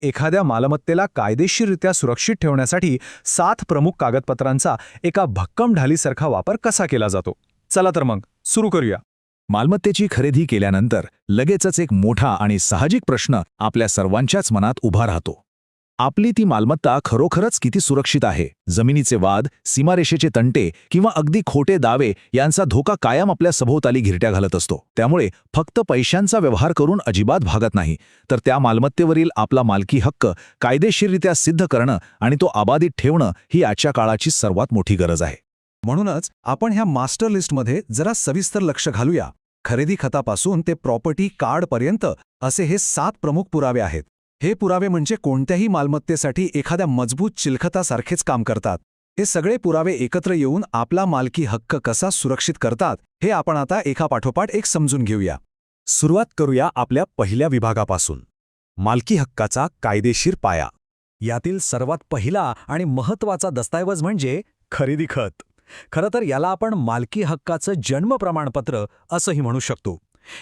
एखाद्या मालमत्तेला कायदेशीररित्या सुरक्षित ठेवण्यासाठी 7 प्रमुख कागदपत्रांचा एका भक्कम ढालीसारखा वापर कसा केला जातो? चला तर मग सुरू करूया. मालमत्तेची खरेदी केल्यानंतर लगेचच एक मोठा आणि साहजिक प्रश्न आपल्या सर्वांच्याच मनात उभा राहतो. आपली ती मालमत्ता खरोखरच किती सुरक्षित आहे? जमिनीचे वाद, सीमारेषेचे तंटे किंवा अगदी खोटे दावे यांचा धोका कायम आपल्या सभोवताली घिरट्या घालत असतो. त्यामुळे फक्त पैशांचा व्यवहार करून अजिबात भागत नाही, तर त्या मालमत्तेवरील आपला मालकी हक्क कायदेशीररित्या सिद्ध करणं आणि तो अबाधित ठेवणं ही आजच्या काळाची सर्वात मोठी गरज आहे. म्हणूनच आपण ह्या मास्टर लिस्टमध्ये जरा सविस्तर लक्ष घालूया. खरेदी खतापासून ते प्रॉपर्टी कार्डपर्यंत असे हे 7 प्रमुख पुरावे आहेत. हे पुरावे म्हणजे कोणत्याही मालमत्तेसाठी एखाद्या मजबूत चिलखतासारखेच काम करतात. हे सगळे पुरावे एकत्र येऊन आपला मालकी हक्क कसा सुरक्षित करतात हे आपण आता एकापाठोपाठ एक समजून घेऊया. सुरुवात करूया आपल्या पहिल्या विभागापासून, मालकी हक्काचा कायदेशीर पाया. यातील सर्वात पहिला आणि महत्त्वाचा दस्तऐवज म्हणजे खरेदी खत. खरं तर याला आपण मालकी हक्काचं जन्म प्रमाणपत्र असंही म्हणू शकतो.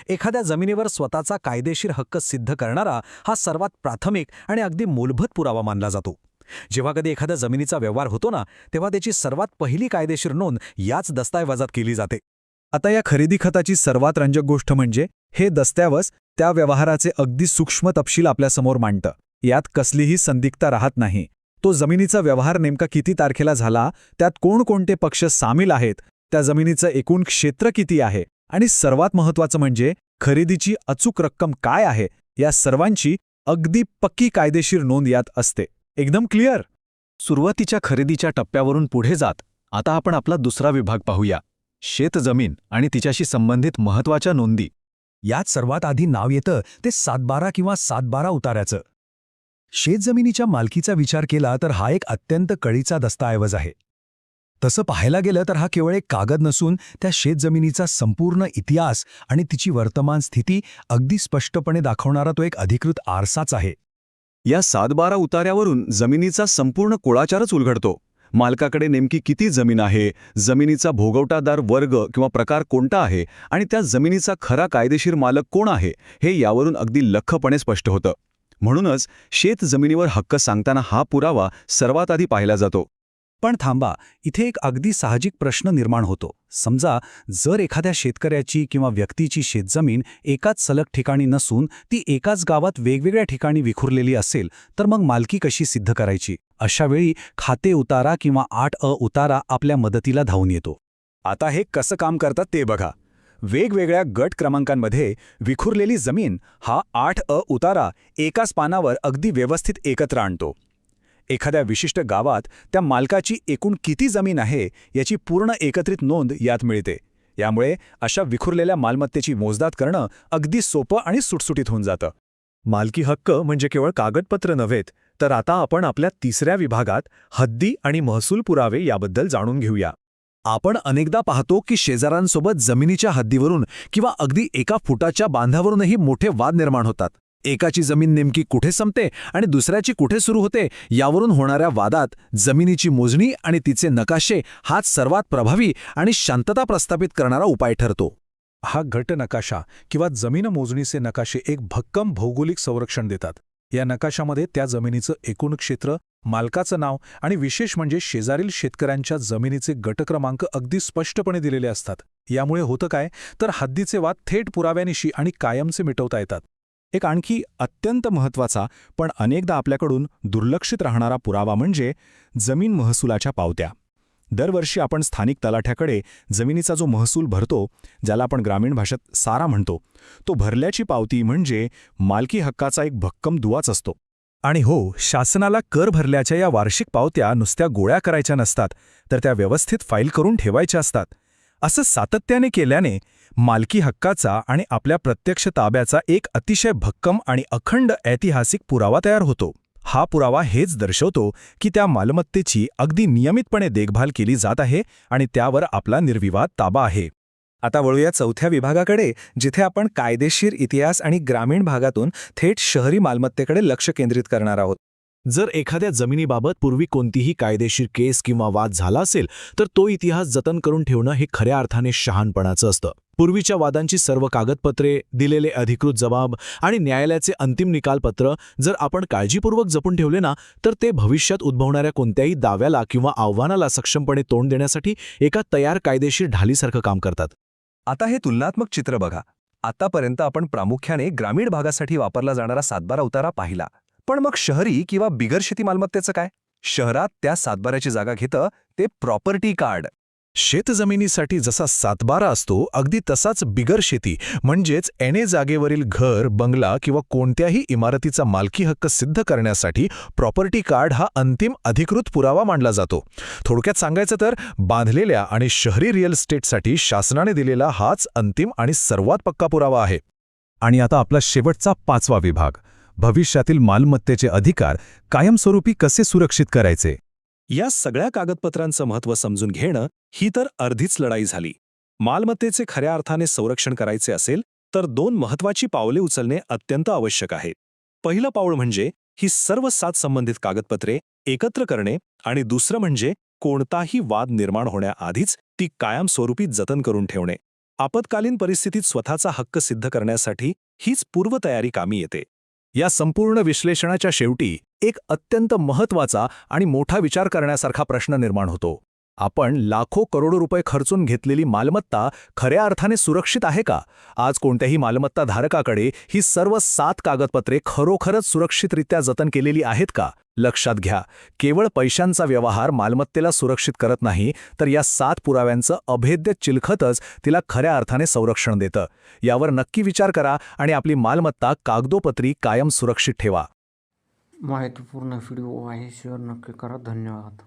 एखाद्या जमिनीवर स्वतःचा कायदेशीर हक्क सिद्ध करणारा हा सर्वात प्राथमिक आणि अगदी मूलभूत पुरावा मानला जातो. जेव्हा कधी एखाद्या जमिनीचा व्यवहार होतो ना, तेव्हा त्याची सर्वात पहिली कायदेशीर नोंद याच दस्तऐवजात केली जाते. आता या खरेदी खताची सर्वात रंजक गोष्ट म्हणजे हे दस्तऐवज त्या व्यवहाराचे अगदी सूक्ष्म तपशील आपल्यासमोर मांडतं. यात कसलीही संदिग्धता राहत नाही. तो जमिनीचा व्यवहार नेमका किती तारखेला झाला, त्यात कोणकोणते पक्ष सामील आहेत, त्या जमिनीचं एकूण क्षेत्र किती आहे आणि सर्वात महत्त्वाचं म्हणजे खरेदीची अचूक रक्कम काय आहे, या सर्वांची अगदी पक्की कायदेशीर नोंद यात असते. एकदम क्लिअर. सुरुवातीच्या खरेदीच्या टप्प्यावरून पुढे जात आता आपण आपला दुसरा विभाग पाहूया, शेतजमीन आणि तिच्याशी संबंधित महत्त्वाच्या नोंदी. यात सर्वात आधी नाव येतं ते 7/12 किंवा 7/12 उतार्याचं. शेतजमिनीच्या मालकीचा विचार केला तर हा एक अत्यंत कळीचा दस्तऐवज आहे. तसं पाहायला गेलं तर हा केवळ एक कागद नसून त्या शेतजमिनीचा संपूर्ण इतिहास आणि तिची वर्तमान स्थिती अगदी स्पष्टपणे दाखवणारा तो एक अधिकृत आरसाच आहे. या 7/12 उतार्यावरून जमिनीचा संपूर्ण कुळाचारच उलगडतो. मालकाकडे नेमकी किती जमीन आहे, जमिनीचा भोगवटादार वर्ग किंवा प्रकार कोणता आहे आणि त्या जमिनीचा खरा कायदेशीर मालक कोण आहे हे यावरून अगदी लख्खपणे स्पष्ट होतं. म्हणूनच शेत जमिनीवर हक्क सांगताना हा पुरावा सर्वात आधी पाहिला जातो. पण थांबा, इथे एक अगदी साहजिक प्रश्न निर्माण होतो. समजा जर एखाद्या शेतकऱ्याची किंवा व्यक्तीची शेतजमीन एकाच सलग ठिकाणी नसून ती एकाच गावात वेगवेगळ्या ठिकाणी विखुरलेली असेल, तर मग मालकी कशी सिद्ध करायची? अशावेळी खाते उतारा किंवा 8अ उतारा आपल्या मदतीला धावून येतो. आता हे कसं काम करतात ते बघा. वेगवेगळ्या गट क्रमांकांमध्ये विखुरलेली जमीन हा 8अ उतारा एकाच पानावर अगदी व्यवस्थित एकत्र आणतो. एखाद्या विशिष्ट गावात त्या मालकाची एकूण किती जमीन आहे याची पूर्ण एकत्रित नोंद यात मिळते. यामुळे अशा विखुरलेल्या मालमत्तेची मोजदाद करणं अगदी सोपं आणि सुटसुटीत होऊन जातं. मालकी हक्क म्हणजे केवळ कागदपत्र नव्हेत, तर आता आपण आपल्या तिसऱ्या विभागात हद्दी आणि महसूल पुरावे याबद्दल जाणून घेऊया. आपण अनेकदा पाहतो की शेजाऱ्यांसोबत जमिनीच्या हद्दीवरून किंवा अगदी एका फुटाच्या बांधावरूनही मोठे वाद निर्माण होतात. एकाची जमीन नेमकी कुठे संपते आणि दुसऱ्याची कुठे सुरू होते यावरून होणाऱ्या वादात जमिनीची मोजणी आणि तिचे नकाशे हाच सर्वात प्रभावी आणि शांतता प्रस्थापित करणारा उपाय ठरतो. हा गट नकाशा किंवा जमीन मोजणीचे नकाशे एक भक्कम भौगोलिक संरक्षण देतात. या नकाशामध्ये त्या जमिनीचं एकूण क्षेत्र, मालकाचं नाव आणि विशेष म्हणजे शेजारील शेतकऱ्यांच्या जमिनीचे गट क्रमांक अगदी स्पष्टपणे दिलेले असतात. यामुळे होतं काय, तर हद्दीचे वाद थेट पुराव्यानिशी आणि कायमचे मिटवता येतात. एक आणखी अत्यंत महत्त्वाचा पण अनेकदा आपल्याकडून दुर्लक्षित राहणारा पुरावा म्हणजे जमीन महसुलाच्या पावत्या. दरवर्षी आपण स्थानिक तलाठ्याकडे जमिनीचा जो महसूल भरतो, ज्याला आपण ग्रामीण भाषेत सारा म्हणतो, तो भरल्याची पावती म्हणजे मालकी हक्काचा एक भक्कम दुवाच असतो. आणि हो, शासनाला कर भरल्याच्या या वार्षिक पावत्या नुसत्या गोळ्या करायच्या नसतात, तर त्या व्यवस्थित फाईल करून ठेवायच्या असतात. असं सातत्याने केल्याने मालकी हक्काचा आणि आपल्या प्रत्यक्ष ताब्याचा एक अतिशय भक्कम आणि अखंड ऐतिहासिक पुरावा तयार होतो. हा पुरावा हेच दर्शवतो की त्या मालमत्तेची अगदी नियमितपणे देखभाल केली जात आहे आणि त्यावर आपला निर्विवाद ताबा आहे. आता वळूया चौथ्या विभागाकडे, जिथे आपण कायदेशीर इतिहास आणि ग्रामीण भागातून थेट शहरी मालमत्तेकडे लक्ष केंद्रित करणार आहोत. जर एखाद्या जमिनीबाबत पूर्वी कोणतीही कायदेशीर केस किंवा वाद झाला असेल, तर तो इतिहास जतन करून ठेवणं हे खऱ्या अर्थाने शहाणपणाचं असतं. पूर्वीच्या वादांची सर्व कागदपत्रे, दिलेले अधिकृत जबाब आणि न्यायालयाचे अंतिम निकालपत्र जर आपण काळजीपूर्वक जपून ठेवले ना, तर ते भविष्यात उद्भवणाऱ्या कोणत्याही दाव्याला किंवा आव्हानाला सक्षमपणे तोंड देण्यासाठी एका तयार कायदेशीर ढालीसारखं काम करतात. आता हे तुलनात्मक चित्र बघा. आतापर्यंत आपण प्रामुख्याने ग्रामीण भागासाठी वापरला जाणारा सातबारा उतारा पाहिला. पण मग शहरी किंवा बिगर शेती मालमत्तेचं काय? शहरात त्या सातबाऱ्याची जागा घेतं ते प्रॉपर्टी कार्ड. शेतजमिनीसाठी जसा सातबारा असतो, अगदी तसाच बिगर शेती म्हणजेच एने जागेवरील घर, बंगला किंवा कोणत्याही इमारतीचा मालकी हक्क सिद्ध करण्यासाठी प्रॉपर्टी कार्ड हा अंतिम अधिकृत पुरावा मानला जातो. थोडक्यात सांगायचं तर बांधलेल्या आणि शहरी रिअल इस्टेटसाठी शासनाने दिलेला हाच अंतिम आणि सर्वात पक्का पुरावा आहे. आणि आता आपला शेवटचा 5वा विभाग, भविष्यातील मालमत्तेचे अधिकार कायमस्वरूपी कसे सुरक्षित करायचे. या सगळ्या कागदपत्रांचं महत्त्व समजून घेणं ही तर अर्धीच लढाई झाली. मालमत्तेचे खऱ्या अर्थाने संरक्षण करायचे असेल तर 2 महत्त्वाची पावले उचलणे अत्यंत आवश्यक आहे. पहिलं पाऊल म्हणजे ही सर्व 7 संबंधित कागदपत्रे एकत्र करणे आणि दुसरं म्हणजे कोणताही वाद निर्माण होण्याआधीच ती कायमस्वरूपी जतन करून ठेवणे. आपत्कालीन परिस्थितीत स्वतःचा हक्क सिद्ध करण्यासाठी हीच पूर्वतयारी कामी येते. या संपूर्ण विश्लेषणाच्या शेवटी एक अत्यंत महत्त्वाचा आणि मोठा विचार करण्यासारखा प्रश्न निर्माण होतो. आपण लाखो करोडो रुपये खर्चून घेतलेली मालमत्ता खऱ्या अर्थाने सुरक्षित आहे का? आज कोणत्याही मालमत्ता धारकाकडे ही सर्व 7 कागदपत्रे खरोखरच सुरक्षितरित्या जतन केलेली आहेत का? लक्षात घ्या, केवळ पैशांचा व्यवहार मालमत्तेला सुरक्षित करत नाही, तर या 7 पुराव्यांचं अभेद्य चिलखतच तिला खऱ्या अर्थाने संरक्षण देतं. यावर नक्की विचार करा आणि आपली मालमत्ता कागदोपत्री कायम सुरक्षित ठेवा. माहितीपूर्ण व्हिडिओ आहे, शेअर नक्की करा. धन्यवाद.